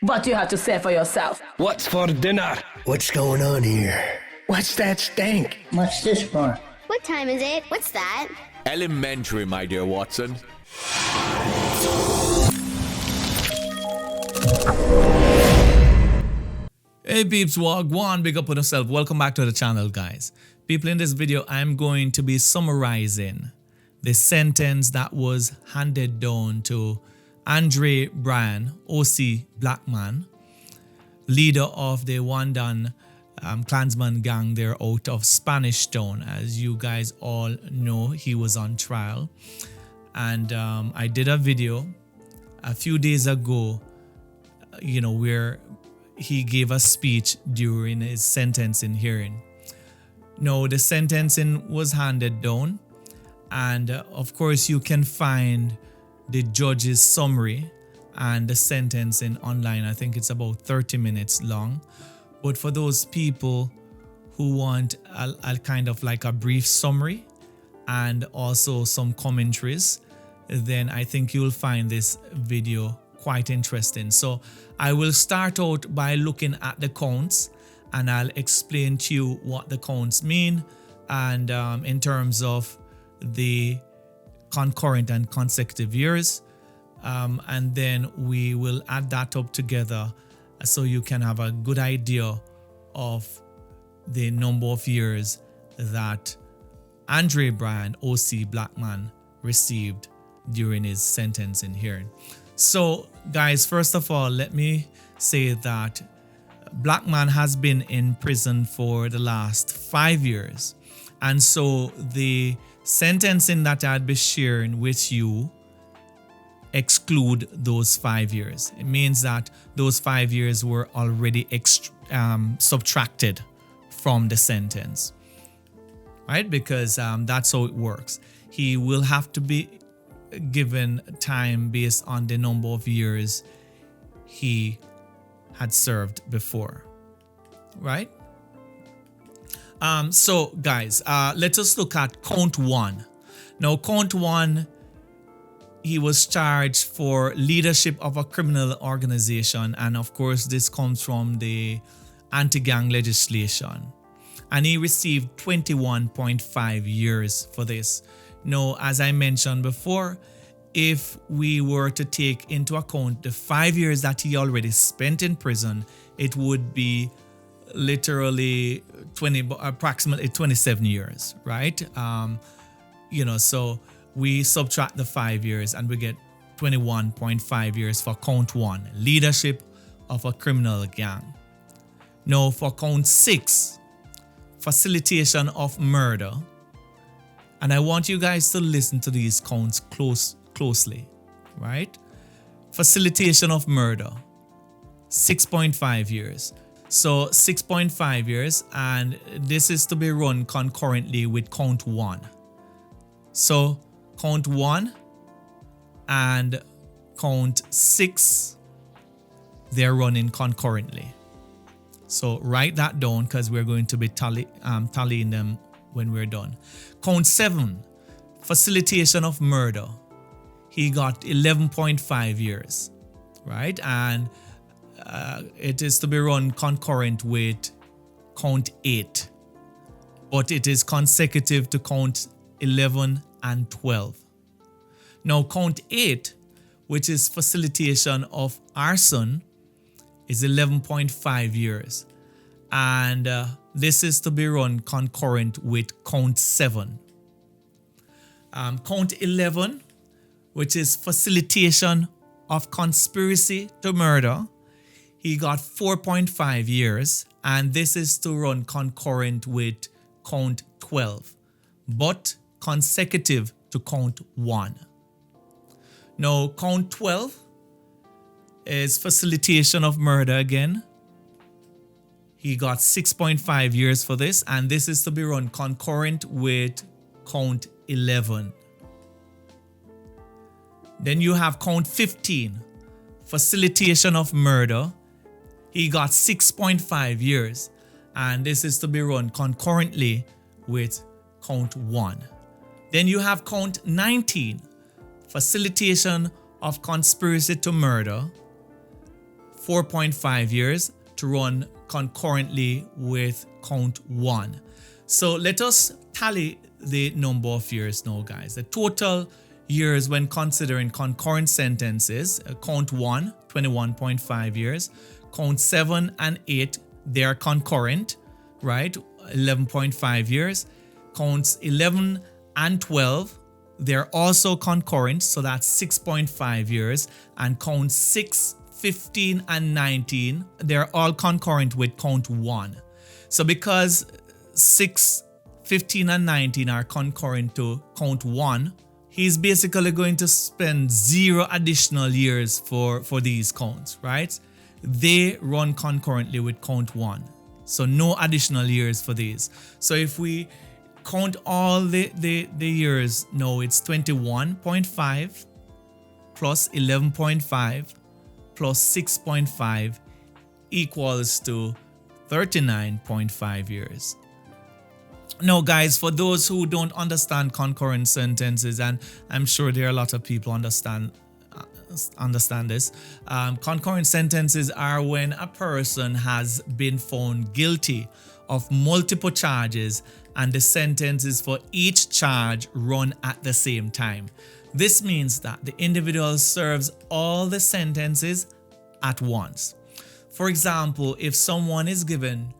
But you have to say for yourself. What's for dinner? What's going on here? What's that stink? What's this for? What time is it? What's that? Elementary, my dear Watson. Hey peeps, wagwan, big up on yourself. Welcome back to the channel, guys. People, in this video, I'm going to be summarizing the sentence that was handed down to Bryan, OC Blackman, leader of the Wandan Clansman gang there out of Spanish Town. As you guys all know, he was on trial. And I did a video a few days ago, where he gave a speech during his sentencing hearing. Now, the sentencing was handed down, and of course, you can find the judge's summary and the sentencing online. I think it's about 30 minutes long. But for those people who want a kind of like a brief summary and also some commentaries, then I think you'll find this video quite interesting. So I will start out by looking at the counts, and I'll explain to you what the counts mean, and in terms of the concurrent and consecutive years, and then we will add that up together so you can have a good idea of the number of years that Bryan, OC Blackman, received during his sentencing hearing. So guys, first of all, let me say that Blackman has been in prison for the last 5 years. And so the sentencing that I'd be sharing with you exclude those 5 years. It means that those 5 years were already subtracted from the sentence, right? Because that's how it works. He will have to be given time based on the number of years he had served before, right? So guys, let us look at count one. Now, count one, he was charged for leadership of a criminal organization, and of course this comes from the anti-gang legislation, and he received 21.5 years for this. Now, as I mentioned before, if we were to take into account the 5 years that he already spent in prison, it would be literally approximately 27 years, right? So we subtract the 5 years and we get 21.5 years for count one, leadership of a criminal gang. Now, for count 6, facilitation of murder. And I want you guys to listen to these counts closely, right? Facilitation of murder, 6.5 years. So 6.5 years, and this is to be run concurrently with count 1. So count 1 and count 6, they're running concurrently. So write that down, because we're going to be tallying them when we're done. Count 7, facilitation of murder. He got 11.5 years, right? And it is to be run concurrent with count 8, but it is consecutive to count 11 and 12. Now, count 8, which is facilitation of arson, is 11.5 years. And this is to be run concurrent with count 7. Count 11, which is facilitation of conspiracy to murder, he got 4.5 years, and this is to run concurrent with count 12, but consecutive to count 1. Now, count 12 is facilitation of murder again. He got 6.5 years for this, and this is to be run concurrent with count 11. Then you have count 15, facilitation of murder. He got 6.5 years, and this is to be run concurrently with count 1. Then you have count 19, facilitation of conspiracy to murder. 4.5 years to run concurrently with count 1. So let us tally the number of years now, guys. The total years when considering concurrent sentences, count 1, 21.5 years, count 7 and 8, they are concurrent, right? 11.5 years. Counts 11 and 12, they're also concurrent, so that's 6.5 years. And count 6, 15, and 19, they're all concurrent with count 1. So because 6, 15, and 19 are concurrent to count 1, he's basically going to spend 0 additional years for these counts, right? They run concurrently with count 1. So no additional years for these. So if we count all the years, no, it's 21.5 plus 11.5 plus 6.5 equals to 39.5 years. Now, guys, for those who don't understand concurrent sentences, and I'm sure there are a lot of people understand this, concurrent sentences are when a person has been found guilty of multiple charges and the sentences for each charge run at the same time. This means that the individual serves all the sentences at once. For example, if someone is given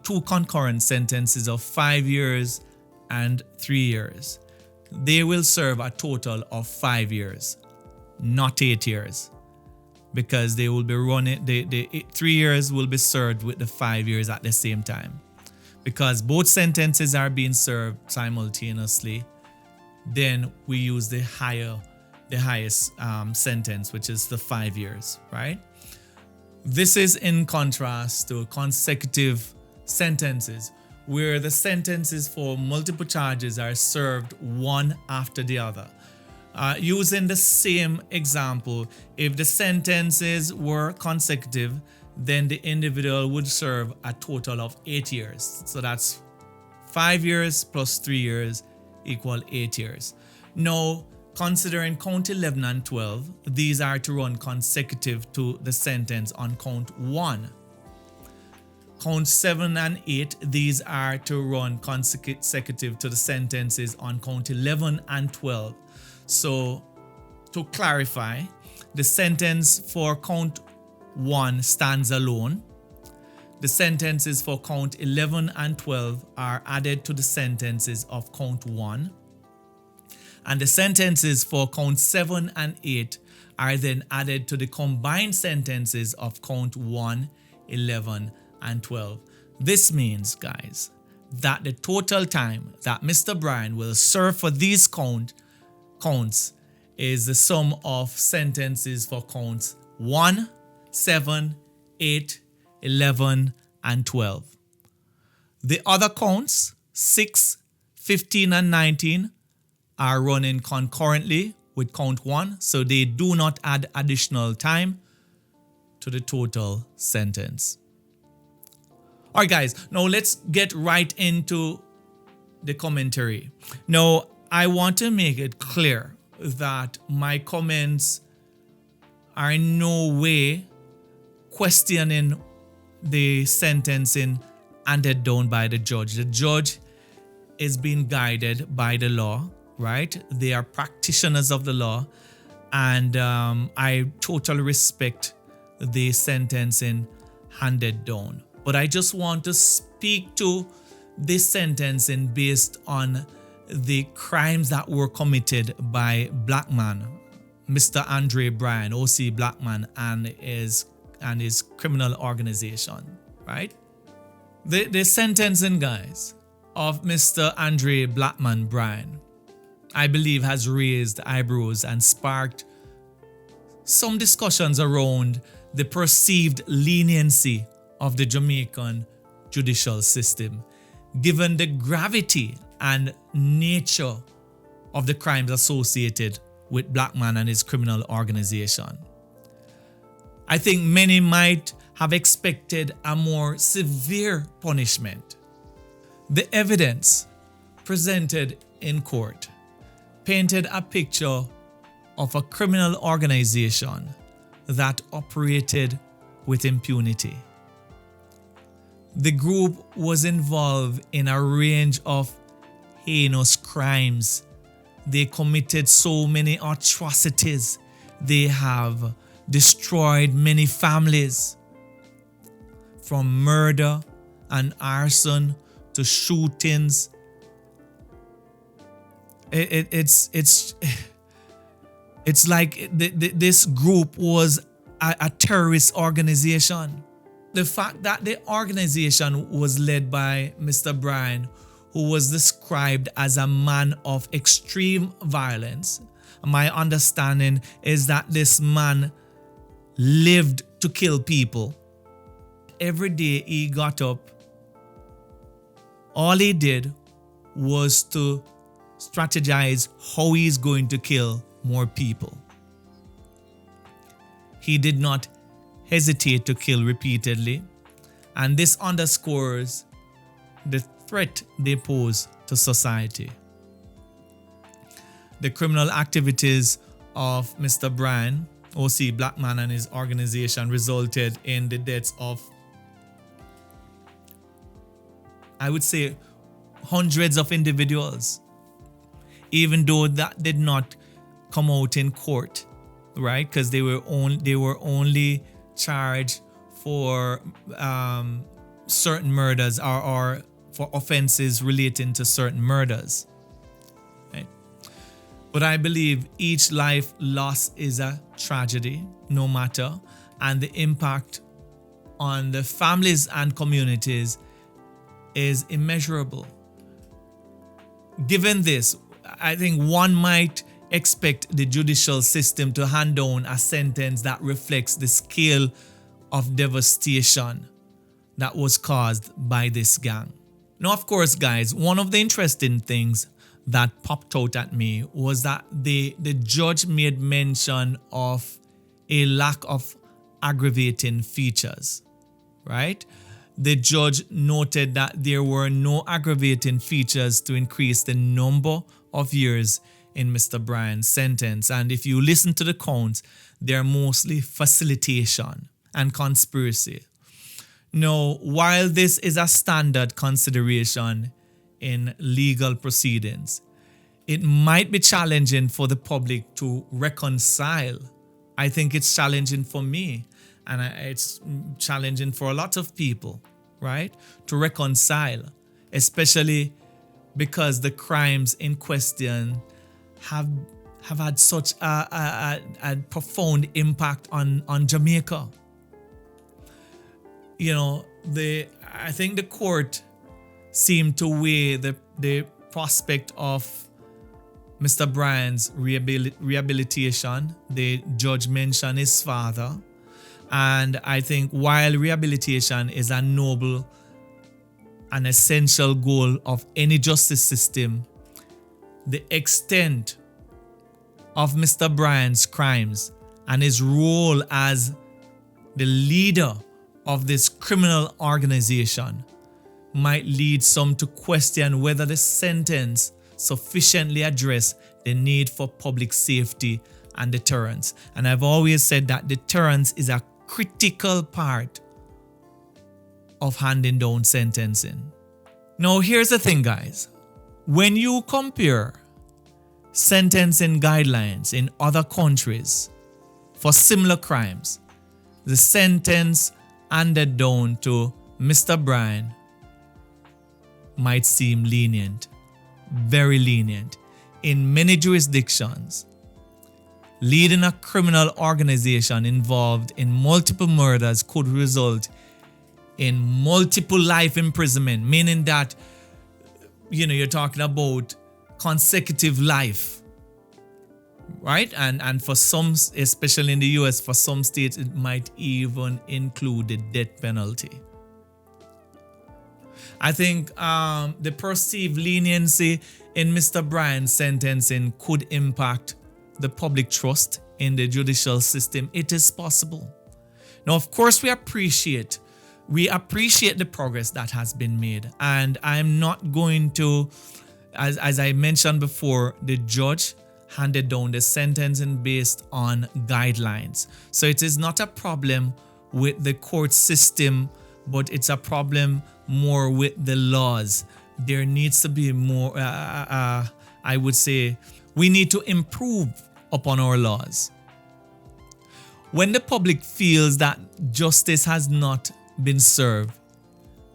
2 concurrent sentences of 5 years and 3 years, they will serve a total of 5 years, not 8 years, because they will be running, the 3 years will be served with the 5 years at the same time. Because both sentences are being served simultaneously, then we use the highest sentence, which is the 5 years, right? This is in contrast to consecutive sentences, where the sentences for multiple charges are served one after the other. Using the same example, if the sentences were consecutive, then the individual would serve a total of 8 years. So that's 5 years plus 3 years equal 8 years. Now, considering count 11 and 12, these are to run consecutive to the sentence on count 1. Count 7 and 8, these are to run consecutive to the sentences on count 11 and 12. So, to clarify, the sentence for count 1 stands alone. The sentences for count 11 and 12 are added to the sentences of count 1. And the sentences for count 7 and 8 are then added to the combined sentences of count 1, 11, and 12. This means, guys, that the total time that Mr. Bryan will serve for these counts is the sum of sentences for counts 1, 7, 8, 11, and 12. The other counts, 6, 15, and 19, are running concurrently with count 1, so they do not add additional time to the total sentence. Alright, guys, now let's get right into the commentary. Now, I want to make it clear that my comments are in no way questioning the sentencing handed down by the judge. The judge is being guided by the law, right? They are practitioners of the law, and I totally respect the sentencing handed down. But I just want to speak to this sentencing based on the crimes that were committed by Blackman, Mr. Andre Bryan, OC Blackman, and his criminal organization, right? The sentencing, guys, of Mr. Andre Blackman Bryan, I believe, has raised eyebrows and sparked some discussions around the perceived leniency of the Jamaican judicial system, given the gravity and nature of the crimes associated with Blackman and his criminal organization. I think many might have expected a more severe punishment. The evidence presented in court painted a picture of a criminal organization that operated with impunity. The group was involved in a range of heinous crimes. They committed so many atrocities. They have destroyed many families, from murder and arson to shootings. It's like this group was a terrorist organization. The fact that the organization was led by Mr. Bryan, who was described as a man of extreme violence, my understanding is that this man lived to kill people. Every day he got up, all he did was to strategize how he's going to kill more people. He did not hesitate to kill repeatedly, and this underscores the threat they pose to society. The criminal activities of Mr. Bryan, OC Blackman, and his organization resulted in the deaths of, I would say, hundreds of individuals, even though that did not come out in court, right? Because they were only charged for certain murders or for offenses relating to certain murders, right? But I believe each life lost is a tragedy, no matter, and the impact on the families and communities is immeasurable. Given this, I think one might expect the judicial system to hand down a sentence that reflects the scale of devastation that was caused by this gang. Now, of course, guys, one of the interesting things that popped out at me was that the judge made mention of a lack of aggravating features, right? The judge noted that there were no aggravating features to increase the number of years in Mr. Bryan's sentence. And if you listen to the counts, they're mostly facilitation and conspiracy. Now, while this is a standard consideration in legal proceedings, it might be challenging for the public to reconcile. I think it's challenging for me, and it's challenging for a lot of people, right, to reconcile, especially because the crimes in question have had such a profound impact on Jamaica. You know, I think the court seemed to weigh the prospect of Mr. Bryan's rehabilitation. The judge mentioned his father. And I think while rehabilitation is a noble and essential goal of any justice system, the extent of Mr. Bryan's crimes and his role as the leader of this criminal organization might lead some to question whether the sentence sufficiently address the need for public safety and deterrence. And I've always said that deterrence is a critical part of handing down sentencing. Now, here's the thing, guys. When you compare sentencing guidelines in other countries for similar crimes, the sentence handed down to Mr. Bryan might seem lenient, very lenient. In many jurisdictions, leading a criminal organization involved in multiple murders could result in multiple life imprisonment, meaning that, you're talking about consecutive life, right? And for some, especially in the US, for some states, it might even include the death penalty. I think the perceived leniency in Mr. Bryan's sentencing could impact the public trust in the judicial system. It is possible. Now, of course, we appreciate the progress that has been made. And I'm not going to, as I mentioned before, the judge handed down the sentencing based on guidelines. So it is not a problem with the court system, but it's a problem more with the laws. There needs to be more, I would say, we need to improve upon our laws. When the public feels that justice has not been served,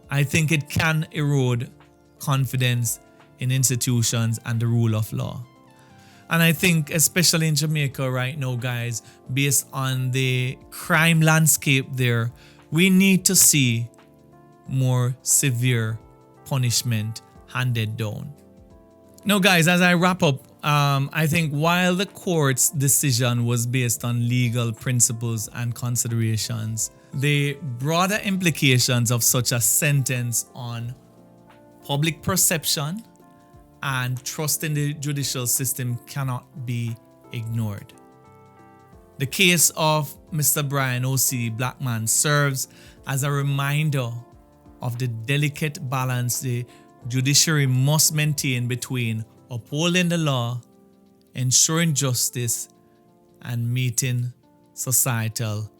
I think it can erode confidence in institutions and the rule of law. And I think especially in Jamaica right now, guys, based on the crime landscape there, we need to see more severe punishment handed down. Now, guys, as I wrap up, I think while the court's decision was based on legal principles and considerations, the broader implications of such a sentence on public perception and trust in the judicial system cannot be ignored. The case of Mr. Bryan O.C. Blackman serves as a reminder of the delicate balance the judiciary must maintain between upholding the law, ensuring justice, and meeting societal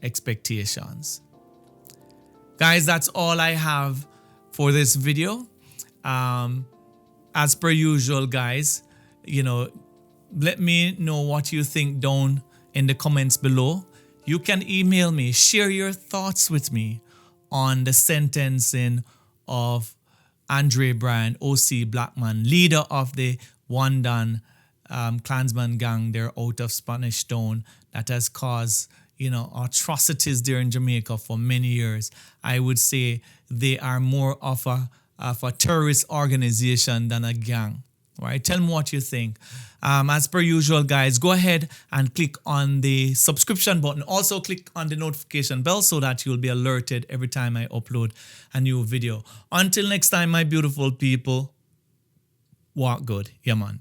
expectations. Guys, that's all I have for this video. As per usual, guys, let me know what you think down in the comments below. You can email me, share your thoughts with me on the sentencing of Andre Bryan O.C. Blackman, leader of the Wandan Clansman gang there out of Spanish Town, that has caused atrocities there in Jamaica for many years. I would say they are more of a terrorist organization than a gang. All right, tell me what you think. As per usual, guys, go ahead and click on the subscription button. Also click on the notification bell so that you'll be alerted every time I upload a new video. Until next time, my beautiful people, walk good. Yeah, man.